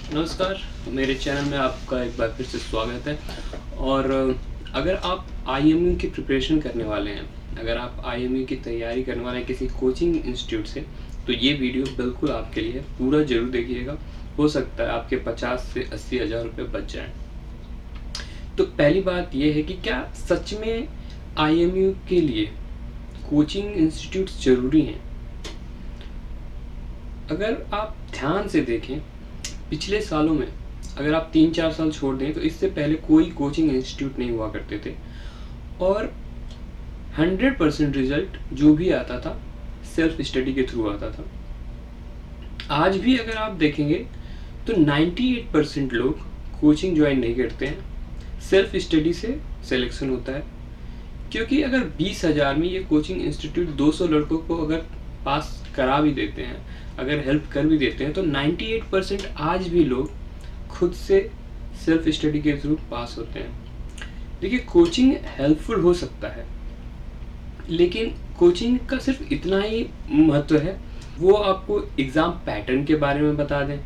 नमस्कार, मेरे चैनल में आपका एक बार फिर से स्वागत है। और अगर आप आईएमयू की प्रिपरेशन करने वाले हैं, अगर आप आईएमयू की तैयारी करने वाले हैं किसी कोचिंग इंस्टीट्यूट से, तो ये वीडियो बिल्कुल आपके लिए पूरा ज़रूर देखिएगा। हो सकता है आपके 50 से 80 हज़ार रुपये बच जाएँ। तो पहली बात ये है कि क्या सच में आईएमयू के लिए कोचिंग इंस्टीट्यूट्स ज़रूरी हैं? अगर आप ध्यान से देखें, पिछले सालों में अगर आप 3-4 साल छोड़ दें तो इससे पहले कोई कोचिंग इंस्टीट्यूट नहीं हुआ करते थे, और 100% रिजल्ट जो भी आता था सेल्फ स्टडी के थ्रू आता था। आज भी अगर आप देखेंगे तो 98% लोग कोचिंग ज्वाइन नहीं करते हैं, सेल्फ स्टडी से सिलेक्शन होता है। क्योंकि अगर 20,000 में ये कोचिंग इंस्टीट्यूट 200 लड़कों को अगर पास करा भी देते हैं, अगर हेल्प कर भी देते हैं, तो 98% आज भी लोग खुद से सेल्फ स्टडी के थ्रू पास होते हैं। देखिए, कोचिंग हेल्पफुल हो सकता है, लेकिन कोचिंग का सिर्फ इतना ही महत्व है। वो आपको एग्ज़ाम पैटर्न के बारे में बता दें,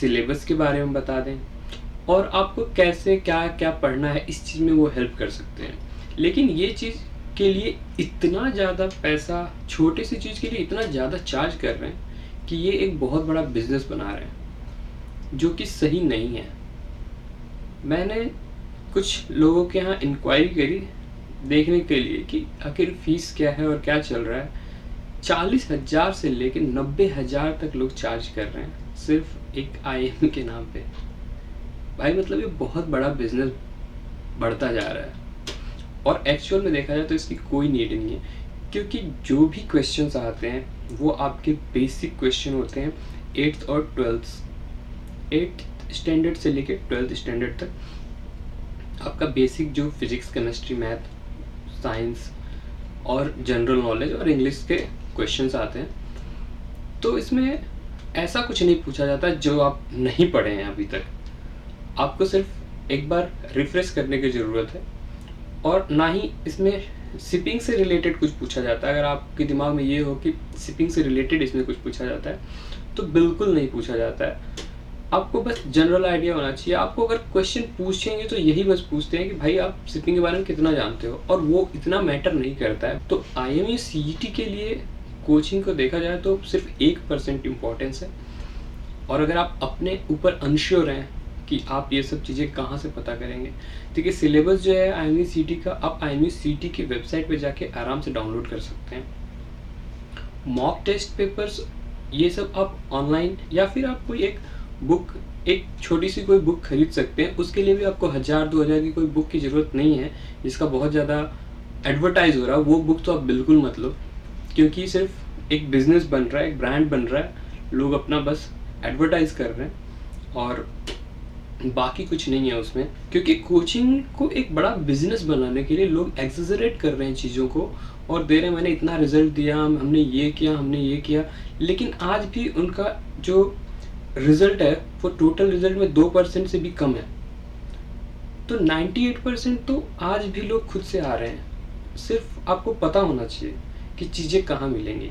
सिलेबस के बारे में बता दें, और आपको कैसे क्या क्या पढ़ना है, इस चीज़ में वो हेल्प कर सकते हैं। लेकिन ये चीज़ के लिए इतना ज़्यादा पैसा, छोटे सी चीज़ के लिए इतना ज़्यादा चार्ज कर रहे हैं कि ये एक बहुत बड़ा बिजनेस बना रहे हैं, जो कि सही नहीं है। मैंने कुछ लोगों के यहाँ इंक्वायरी करी देखने के लिए कि आखिर फीस क्या है और क्या चल रहा है। 40,000 से लेकर 90,000 तक लोग चार्ज कर रहे हैं सिर्फ एक आईएमयू के नाम पे। भाई, मतलब ये बहुत बड़ा बिजनेस बढ़ता जा रहा है, और एक्चुअल में देखा जाए तो इसकी कोई नीड नहीं है। क्योंकि जो भी क्वेश्चंस आते हैं वो आपके बेसिक क्वेश्चन होते हैं, 8th और 8th स्टैंडर्ड से लेकर 12th स्टैंडर्ड तक। आपका बेसिक जो फिजिक्स, केमिस्ट्री, मैथ, साइंस और जनरल नॉलेज और इंग्लिश के क्वेश्चंस आते हैं। तो इसमें ऐसा कुछ नहीं पूछा जाता जो आप नहीं पढ़े हैं अभी तक। आपको सिर्फ एक बार रिफ्रेश करने की ज़रूरत है, और ना ही इसमें शिपिंग से रिलेटेड कुछ पूछा जाता है। अगर आपके दिमाग में ये हो कि शिपिंग से रिलेटेड इसमें कुछ पूछा जाता है, तो बिल्कुल नहीं पूछा जाता है। आपको बस जनरल आइडिया होना चाहिए। आपको अगर क्वेश्चन पूछेंगे तो यही बस पूछते हैं कि भाई आप शिपिंग के बारे में कितना जानते हो, और वो इतना मैटर नहीं करता है। तो आईएमयू सीईटी के लिए कोचिंग को देखा जाए तो सिर्फ 1% इम्पोर्टेंस है। और अगर आप अपने ऊपर अनश्योर हैं कि आप ये सब चीज़ें कहाँ से पता करेंगे, देखिए सिलेबस जो है आईएमयू सीईटी का, आप आईएमयू सीईटी की वेबसाइट पे जाके आराम से डाउनलोड कर सकते हैं। मॉक टेस्ट पेपर्स ये सब आप ऑनलाइन, या फिर आप कोई एक बुक, एक छोटी सी कोई बुक खरीद सकते हैं। उसके लिए भी आपको 1,000-2,000 की कोई बुक की ज़रूरत नहीं है जिसका बहुत ज़्यादा एडवर्टाइज हो रहा है। वो बुक तो आप बिल्कुल मत लो, क्योंकि सिर्फ एक बिजनेस बन रहा है, एक ब्रांड बन रहा है, लोग अपना बस एडवर्टाइज कर रहे हैं और बाकी कुछ नहीं है उसमें। क्योंकि कोचिंग को एक बड़ा बिजनेस बनाने के लिए लोग एक्सेजरेट कर रहे हैं चीज़ों को, और दे रहे हैं मैंने इतना रिजल्ट दिया, हमने ये किया, हमने ये किया। लेकिन आज भी उनका जो रिजल्ट है वो टोटल रिजल्ट में 2% से भी कम है। तो 98% तो आज भी लोग खुद से आ रहे हैं। सिर्फ आपको पता होना चाहिए कि चीज़ें कहाँ मिलेंगी।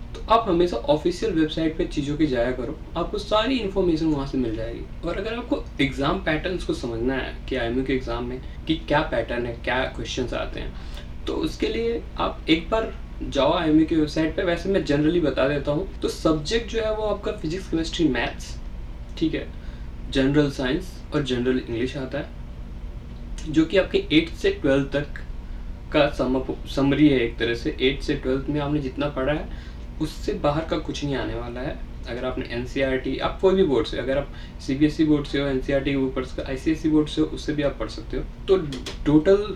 तो आप हमेशा ऑफिशियल वेबसाइट पे चीज़ों की जाया करो, आपको सारी इन्फॉर्मेशन वहाँ से मिल जाएगी। और अगर आपको एग्ज़ाम पैटर्न्स को समझना है कि आईएमयू के एग्ज़ाम में कि क्या पैटर्न है, क्या क्वेश्चंस आते हैं, तो उसके लिए आप एक बार जाओ आईएमयू की वेबसाइट पे। वैसे मैं जनरली बता देता हूँ। तो सब्जेक्ट जो है वो आपका फिजिक्स, केमिस्ट्री, मैथ्स, ठीक है, जनरल साइंस और जनरल इंग्लिश आता है, जो कि आपके 8th से 12th तक का समरी है। एक तरह से 8th से 12th में आपने जितना पढ़ा है उससे बाहर का कुछ नहीं आने वाला है। अगर आपने एनसीईआरटी, आप कोई भी बोर्ड से, अगर आप सीबीएसई बोर्ड से हो, एनसीईआरटी के ऊपर आईसीएसई बोर्ड से हो, उससे भी आप पढ़ सकते हो। तो टोटल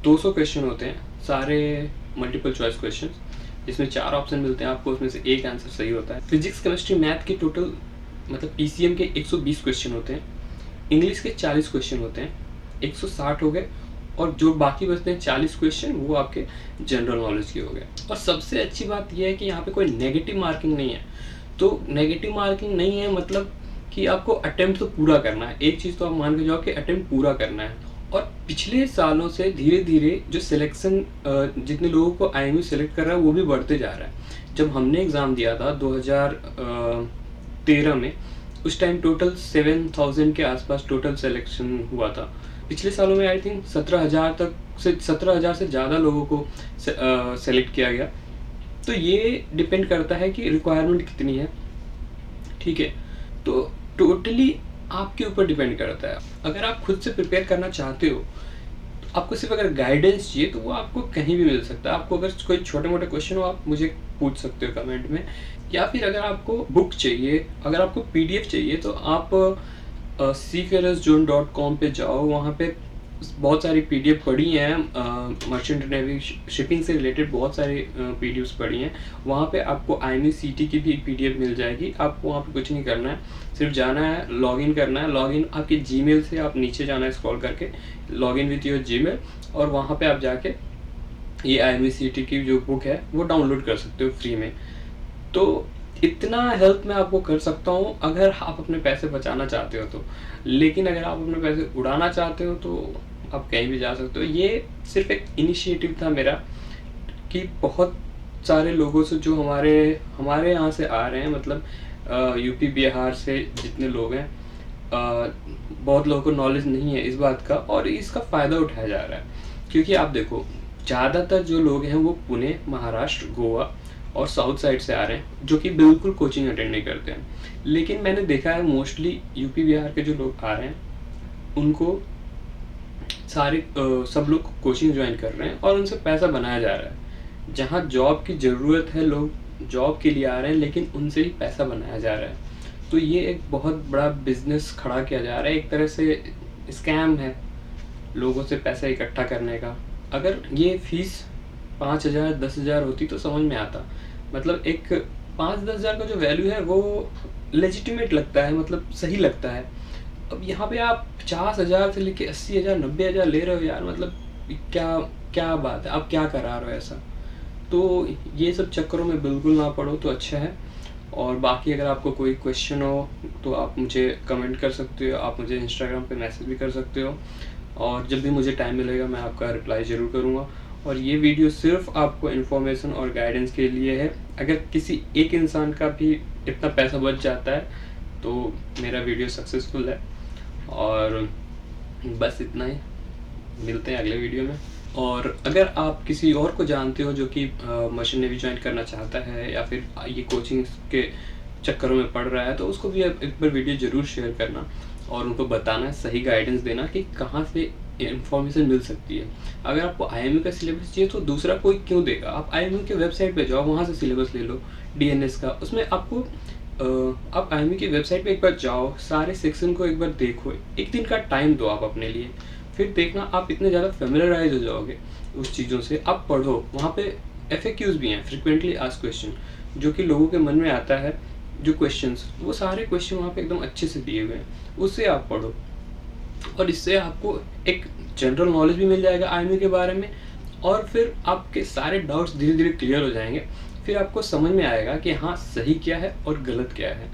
200 क्वेश्चन होते हैं, सारे मल्टीपल चॉइस क्वेश्चन, जिसमें 4 ऑप्शन मिलते हैं आपको, उसमें से एक आंसर सही होता है। फिजिक्स, केमिस्ट्री, मैथ के टोटल मतलब पीसीएम के 120 क्वेश्चन होते हैं। इंग्लिश के 40 क्वेश्चन होते हैं, 160 हो गए। और जो बाकी बचते हैं 40 क्वेश्चन, वो आपके जनरल नॉलेज के हो गए। और सबसे अच्छी बात यह है कि यहाँ पे कोई नेगेटिव मार्किंग नहीं है। तो नेगेटिव मार्किंग नहीं है मतलब कि आपको अटेम्प्ट तो पूरा करना है। एक चीज़ तो आप मान के जाओ कि अटेम्प्ट पूरा करना है। और पिछले सालों से धीरे धीरे जो सिलेक्शन, जितने लोगों को आईएमयू सेलेक्ट कर रहा है वो भी बढ़ते जा रहा है। जब हमने एग्ज़ाम दिया था 2013 में, उस टाइम टोटल 7,000 के आसपास टोटल सिलेक्शन हुआ था। पिछले सालों में आई थिंक 17,000 से ज़्यादा लोगों को सेलेक्ट किया गया। तो ये डिपेंड करता है कि रिक्वायरमेंट कितनी है, ठीक है। तो टोटली आपके ऊपर डिपेंड करता है। अगर आप खुद से प्रिपेयर करना चाहते हो, तो आपको सिर्फ अगर गाइडेंस चाहिए तो वो आपको कहीं भी मिल सकता है। आपको अगर कोई छोटे मोटे क्वेश्चन हो, आप मुझे पूछ सकते हो कमेंट में, या फिर अगर आपको बुक चाहिए, अगर आपको PDF चाहिए, तो आप seafarerszone.com पे जाओ। वहाँ पे बहुत सारी PDF पड़ी हैं, मर्चेंट नेवी शिपिंग से रिलेटेड बहुत सारी PDFs पड़ी हैं। वहाँ पे आपको IME-CT की भी PDF मिल जाएगी। आपको वहाँ पे कुछ नहीं करना है, सिर्फ जाना है, लॉगिन करना है। लॉगिन आपके जीमेल से, आप नीचे जाना है स्क्रॉल करके, लॉगिन विथ योर जीमेल, और वहाँ पे आप जाके ये IME-CT की जो बुक है वो डाउनलोड कर सकते हो फ्री में। तो इतना हेल्प मैं आपको कर सकता हूँ अगर आप अपने पैसे बचाना चाहते हो तो। लेकिन अगर आप अपने पैसे उड़ाना चाहते हो तो आप कहीं भी जा सकते हो। ये सिर्फ एक इनिशिएटिव था मेरा कि बहुत सारे लोगों से जो हमारे यहाँ से आ रहे हैं, मतलब यूपी बिहार से जितने लोग हैं, बहुत लोगों को नॉलेज नहीं है इस बात का, और इसका फ़ायदा उठाया जा रहा है। क्योंकि आप देखो, ज़्यादातर जो लोग हैं वो पुणे, महाराष्ट्र, गोवा और साउथ साइड से आ रहे हैं, जो कि बिल्कुल कोचिंग अटेंड नहीं करते हैं। लेकिन मैंने देखा है मोस्टली यूपी बिहार के जो लोग आ रहे हैं, उनको सब लोग कोचिंग ज्वाइन कर रहे हैं और उनसे पैसा बनाया जा रहा है। जहाँ जॉब की ज़रूरत है, लोग जॉब के लिए आ रहे हैं, लेकिन उनसे ही पैसा बनाया जा रहा है। तो ये एक बहुत बड़ा बिजनेस खड़ा किया जा रहा है, एक तरह से स्कैम है लोगों से पैसा इकट्ठा करने का। अगर ये फीस 5,000 10,000 होती तो समझ में आता, मतलब एक 5-10 हज़ार का जो वैल्यू है वो लेजिटिमेट लगता है, मतलब सही लगता है। अब यहाँ पे आप 50,000 से लेके 80,000 90,000 ले रहे हो यार, मतलब क्या क्या बात है, आप क्या करा रहे हो ऐसा। तो ये सब चक्करों में बिल्कुल ना पड़ो तो अच्छा है। और बाकी अगर आपको कोई क्वेश्चन हो तो आप मुझे कमेंट कर सकते हो, आप मुझे इंस्टाग्राम पे मैसेज भी कर सकते हो, और जब भी मुझे टाइम मिलेगा मैं आपका रिप्लाई ज़रूर करूँगा। और ये वीडियो सिर्फ आपको इन्फॉर्मेशन और गाइडेंस के लिए है। अगर किसी एक इंसान का भी इतना पैसा बच जाता है तो मेरा वीडियो सक्सेसफुल है। और बस इतना ही, मिलते हैं अगले वीडियो में। और अगर आप किसी और को जानते हो जो कि मर्चेंट नेवी ज्वाइन करना चाहता है, या फिर ये कोचिंग के चक्करों में पड़ रहा है, तो उसको भी एक बार वीडियो ज़रूर शेयर करना और उनको बताना, सही गाइडेंस देना कि कहाँ से इन्फॉर्मेशन मिल सकती है। अगर आपको IME का सिलेबस चाहिए तो दूसरा कोई क्यों देगा। आप IME के वेबसाइट पे जाओ, वहाँ से सिलेबस ले लो DNS का। उसमें आपको आप IME की वेबसाइट पे एक बार जाओ, सारे सेक्शन को एक बार देखो, एक दिन का टाइम दो आप अपने लिए, फिर देखना आप इतने ज़्यादा फेमिलराइज हो जाओगे उस चीज़ों से। आप पढ़ो, वहाँ पे FAQs भी हैं, फ्रिक्वेंटली आस्क्ड क्वेश्चन, जो कि लोगों के मन में आता है जो क्वेश्चंस, वो सारे क्वेश्चन वहाँ पे एकदम अच्छे से दिए हुए हैं, उससे आप पढ़ो। और इससे आपको एक जनरल नॉलेज भी मिल जाएगा IME के बारे में, और फिर आपके सारे डाउट्स धीरे धीरे क्लियर हो जाएंगे। फिर आपको समझ में आएगा कि हाँ, सही क्या है और गलत क्या है।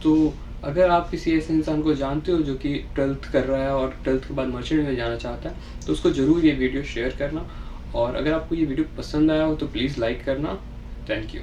तो अगर आप किसी ऐसे इंसान को जानते हो जो कि 12th कर रहा है और 12th के बाद मर्चेंट में जाना चाहता है, तो उसको ज़रूर ये वीडियो शेयर करना। और अगर आपको ये वीडियो पसंद आया हो तो प्लीज़ लाइक करना। Thank you.